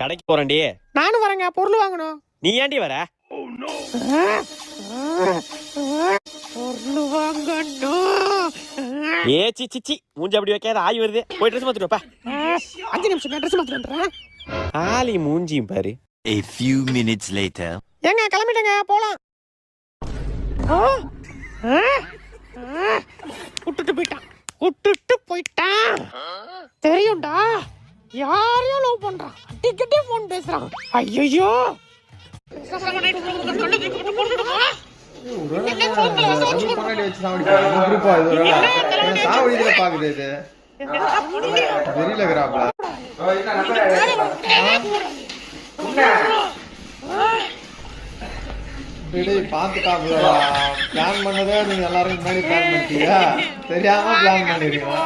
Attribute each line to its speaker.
Speaker 1: கடைக்கு போறேன்டி.
Speaker 2: நானும் வரேங்க, பொருள் வாங்கணும்.
Speaker 1: நீ ஏன்டி வர?
Speaker 2: பொருள் வாங்கணும்.
Speaker 1: ஏ சிச்சி மூஞ்சி அப்படி வைக்காத, ஆய் வருது. போய் ட்ரெஸ் மாத்திட்டு
Speaker 2: 5 நிமிஷம் ட்ரெஸ் மாத்திட்டு
Speaker 1: ஆலி மூஞ்சியும் பாரு.
Speaker 3: A few minutes later.
Speaker 2: ஏங்க கிளம்பிட்டேங்க, போலாம். விட்டுட்டு போயிட்டான். தெரியும்டா, யாரையும் லவ் பண்றான். டிக்கெட்டே போன் பேசுறான். ஐயோ
Speaker 4: பாத்துட்டாப்ல. பிளான் பண்ணதே நீங்க எல்லாரும் முன்னாடி பிளான் பண்ணிட்டீங்க, தெரியாம பிளான் பண்ணிருக்கீங்க.